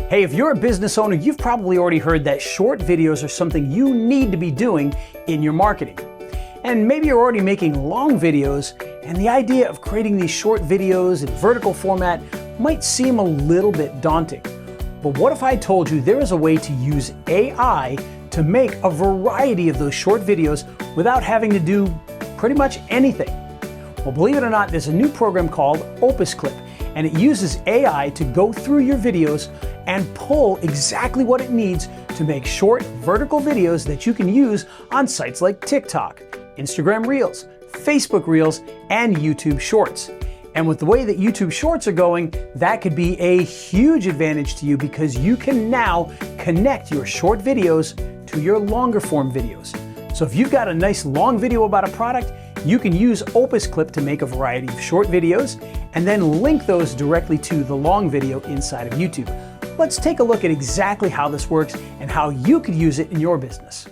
Hey, if you're a business owner, you've probably already heard that short videos are something you need to be doing in your marketing. And maybe you're already making long videos, and the idea of creating these short videos in vertical format might seem a little bit daunting. But what if I told you there is a way to use AI to make a variety of those short videos without having to do pretty much anything? Well, believe it or not, there's a new program called OpusClip, and it uses AI to go through your videos and pull exactly what it needs to make short vertical videos that you can use on sites like TikTok, Instagram Reels, Facebook Reels, and YouTube Shorts. And with the way that YouTube Shorts are going, that could be a huge advantage to you because you can now connect your short videos to your longer form videos. So if you've got a nice long video about a product, you can use OpusClip to make a variety of short videos and then link those directly to the long video inside of YouTube. Let's take a look at exactly how this works and how you could use it in your business.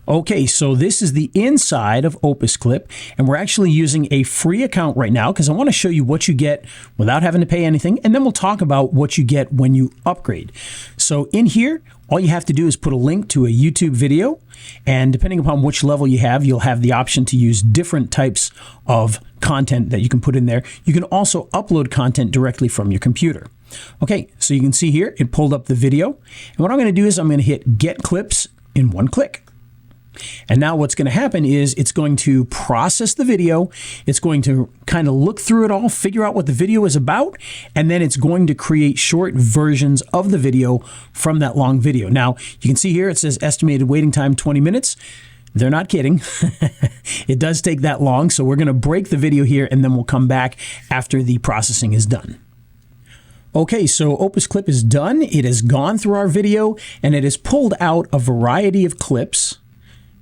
Okay, so this is the inside of OpusClip, and we're actually using a free account right now because I want to show you what you get without having to pay anything, and then we'll talk about what you get when you upgrade. So in here, all you have to do is put a link to a YouTube video, and depending upon which level you have, you'll have the option to use different types of content that you can put in there. You can also upload content directly from your computer. Okay, so you can see here, it pulled up the video, and what I'm going to do is I'm going to hit Get Clips in one click. And now what's going to happen is it's going to process the video, it's going to kind of look through it all, figure out what the video is about, and then it's going to create short versions of the video from that long video. Now, you can see here it says estimated waiting time 20 minutes. They're not kidding. It does take that long, so we're going to break the video here and then we'll come back after the processing is done. Okay, so OpusClip is done. It has gone through our video and it has pulled out a variety of clips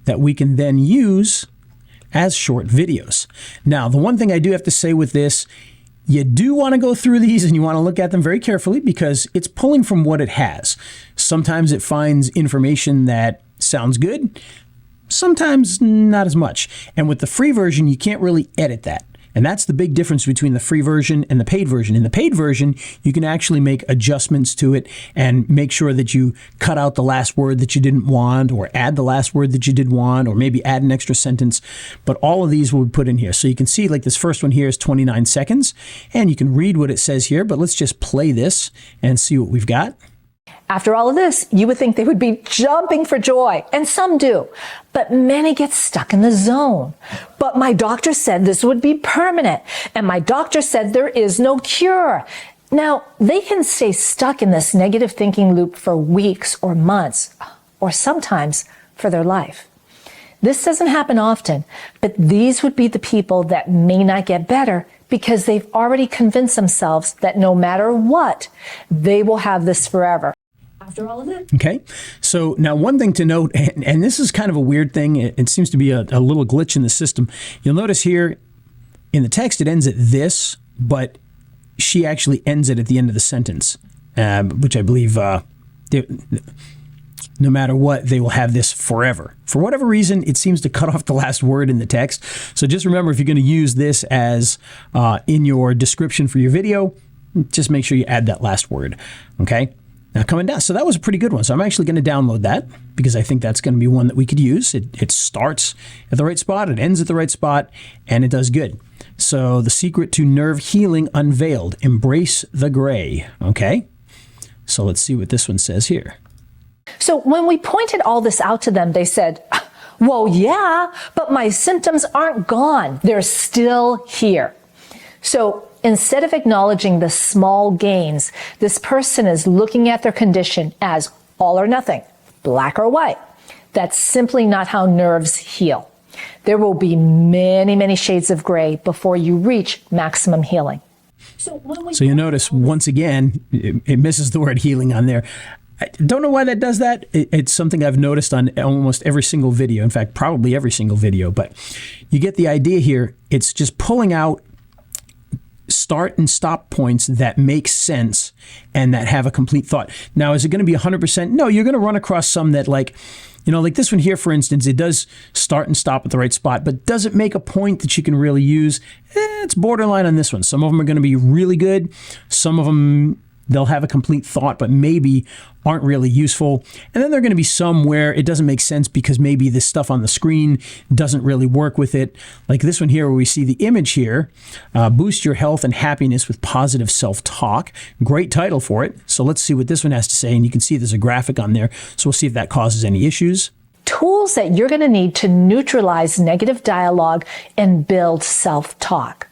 that we can then use as short videos. Now, the one thing I do have to say with this, you do want to go through these and you want to look at them very carefully because it's pulling from what it has. Sometimes it finds information that sounds good, sometimes not as much. And with the free version, you can't really edit that. And that's the big difference between the free version and the paid version. In the paid version, you can actually make adjustments to it and make sure that you cut out the last word that you didn't want or add the last word that you did want or maybe add an extra sentence. But all of these will be put in here. So you can see like this first one here is 29 seconds and you can read what it says here, but let's just play this and see what we've got. After all of this, you would think they would be jumping for joy, and some do, but many get stuck in the zone. But my doctor said this would be permanent, and my doctor said there is no cure. Now, they can stay stuck in this negative thinking loop for weeks or months, or sometimes for their life. This doesn't happen often, but these would be the people that may not get better because they've already convinced themselves that no matter what, they will have this forever. After all of it. Okay, so now one thing to note, and this is kind of a weird thing, it seems to be a little glitch in the system. You'll notice here in the text it ends at this, but she actually ends it at the end of the sentence, which I believe no matter what, they will have this forever. For whatever reason, it seems to cut off the last word in the text. So just remember, if you're going to use this as in your description for your video, just make sure you add that last word, okay? Now coming down, so that was a pretty good one. So I'm actually going to download that because I think that's going to be one that we could use. It starts at the right spot, it ends at the right spot, and it does good. So the secret to nerve healing unveiled, embrace the gray, okay? So let's see what this one says here. So when we pointed all this out to them, they said, well, yeah, but my symptoms aren't gone. They're still here. So instead of acknowledging the small gains, this person is looking at their condition as all or nothing, black or white. That's simply not how nerves heal. There will be many, many shades of gray before you reach maximum healing. So you notice, once again, it misses the word healing on there. I don't know why that does that. It's something I've noticed on almost every single video. In fact, probably every single video. But you get the idea here. It's just pulling out start and stop points that make sense and that have a complete thought. Now, is it going to be 100%? No, you're going to run across some that like this one here, for instance, it does start and stop at the right spot, but does it make a point that you can really use? It's borderline on this one. Some of them are going to be really good. Some of them, they'll have a complete thought, but maybe aren't really useful. And then there are going to be some where it doesn't make sense because maybe this stuff on the screen doesn't really work with it. Like this one here where we see the image here, boost your health and happiness with positive self-talk. Great title for it. So let's see what this one has to say. And you can see there's a graphic on there. So we'll see if that causes any issues. Tools that you're going to need to neutralize negative dialogue and build self-talk.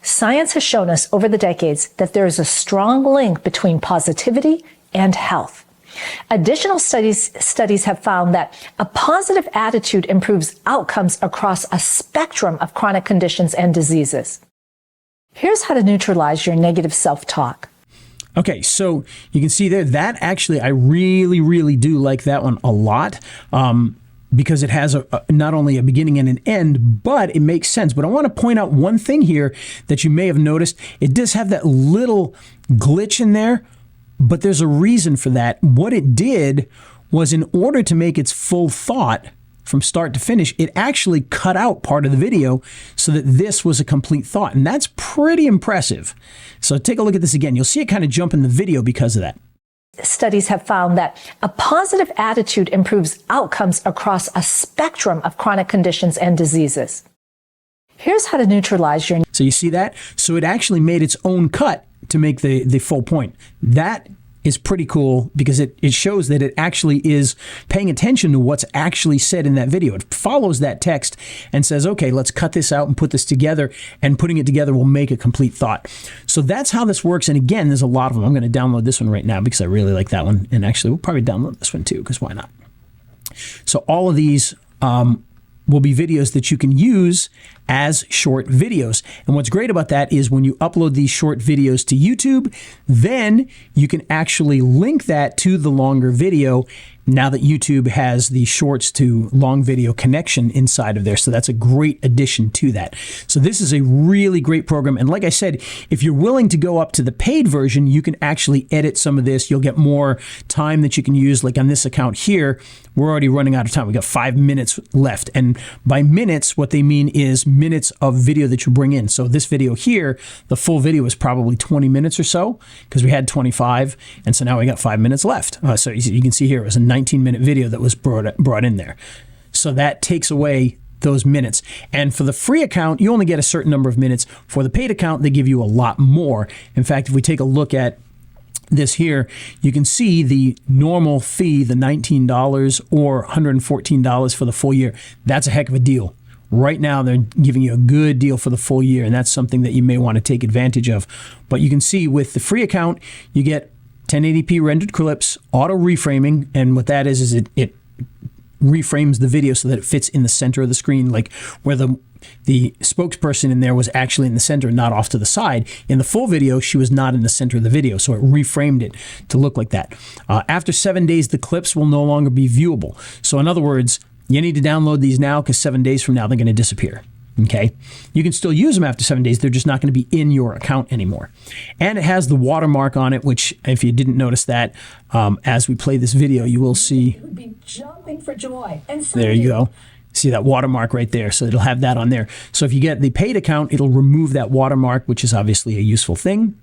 Science has shown us over the decades that there is a strong link between positivity and health. Additional studies have found that a positive attitude improves outcomes across a spectrum of chronic conditions and diseases. Here's how to neutralize your negative self-talk. Okay, so you can see there, that actually, I really, really do like that one a lot. Because it has not only a beginning and an end, but it makes sense. But I want to point out one thing here that you may have noticed. It does have that little glitch in there, but there's a reason for that. What it did was, in order to make its full thought from start to finish, it actually cut out part of the video so that this was a complete thought. And that's pretty impressive. So take a look at this again. You'll see it kind of jump in the video because of that. Studies have found that a positive attitude improves outcomes across a spectrum of chronic conditions and diseases. Here's how to neutralize your... So you see that? So it actually made its own cut to make the full point. That is pretty cool because it shows that it actually is paying attention to what's actually said in that video. It follows that text and says, okay, let's cut this out and put this together, and putting it together will make a complete thought. So that's how this works. And again, there's a lot of them. I'm going to download this one right now because I really like that one. And actually, we'll probably download this one too, because why not? So all of these will be videos that you can use as short videos. And what's great about that is when you upload these short videos to YouTube, then you can actually link that to the longer video now that YouTube has the shorts to long video connection inside of there. So that's a great addition to that. So this is a really great program. And like I said, if you're willing to go up to the paid version, you can actually edit some of this. You'll get more time that you can use. Like on this account here, we're already running out of time. We got 5 minutes left. And by minutes, what they mean is minutes of video that you bring in. So this video here, the full video is probably 20 minutes or so because we had 25. And so now we got 5 minutes left. So you can see here it was a 19-minute video that was brought in there. So that takes away those minutes. And for the free account, you only get a certain number of minutes. For the paid account, they give you a lot more. In fact, if we take a look at this here, you can see the normal fee, the $19 or $114 for the full year. That's a heck of a deal. Right now, they're giving you a good deal for the full year, and that's something that you may want to take advantage of. But you can see with the free account, you get 1080p rendered clips, auto reframing, and what that is it reframes the video so that it fits in the center of the screen, like where the spokesperson in there was actually in the center, not off to the side. In the full video, she was not in the center of the video, so it reframed it to look like that. After 7 days, the clips will no longer be viewable. So in other words, you need to download these now because 7 days from now, they're going to disappear. Okay, you can still use them after 7 days. They're just not going to be in your account anymore. And it has the watermark on it, which if you didn't notice that, as we play this video, you will see. It would be jumping for joy. And there you go. See that watermark right there. So it'll have that on there. So if you get the paid account, it'll remove that watermark, which is obviously a useful thing.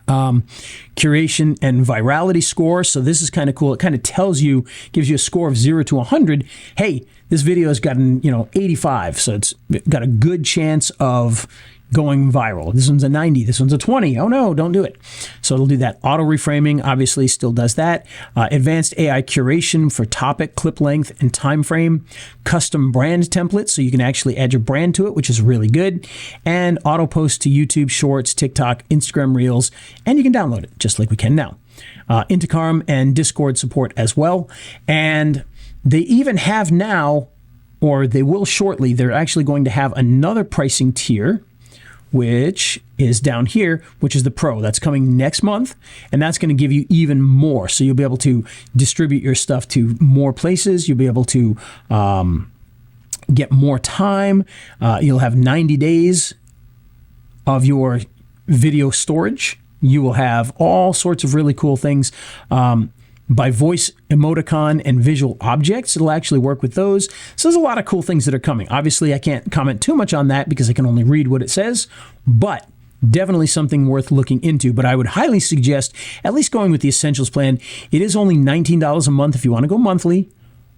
Curation and virality score. So this is kind of cool. It kind of tells you, gives you a score of 0 to 100. Hey, this video has gotten, 85. So it's got a good chance of going viral. This one's a 90. This one's a 20. Oh no, don't do it. So it'll do that. Auto reframing obviously still does that. Advanced AI curation for topic, clip length, and time frame. Custom brand templates, so you can actually add your brand to it, which is really good. And auto post to YouTube Shorts, TikTok, Instagram Reels, and you can download it just like we can now. Intercom and Discord support as well. And they even have now, or they will shortly, they're actually going to have another pricing tier, which is down here, which is the Pro. That's coming next month, and that's going to give you even more. So you'll be able to distribute your stuff to more places. You'll be able to get more time. You'll have 90 days of your video storage. You will have all sorts of really cool things. By voice emoticon and visual objects, it'll actually work with those. So there's a lot of cool things that are coming. Obviously, I can't comment too much on that because I can only read what it says, but definitely something worth looking into. But I would highly suggest at least going with the Essentials plan. It is only $19 a month if you want to go monthly,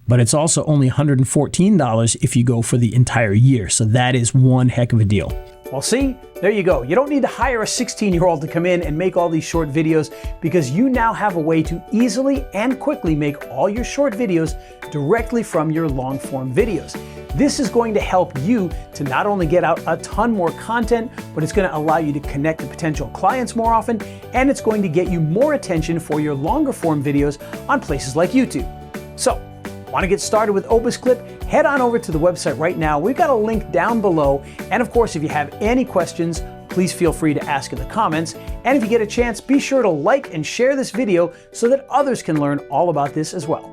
but it's also only $114 if you go for the entire year. So that is one heck of a deal. Well, see, there you go. You don't need to hire a 16-year-old to come in and make all these short videos because you now have a way to easily and quickly make all your short videos directly from your long-form videos. This is going to help you to not only get out a ton more content, but it's going to allow you to connect to potential clients more often, and it's going to get you more attention for your longer form videos on places like YouTube. So, want to get started with OpusClip? Head on over to the website right now. We've got a link down below. And of course, if you have any questions, please feel free to ask in the comments. And if you get a chance, be sure to like and share this video so that others can learn all about this as well.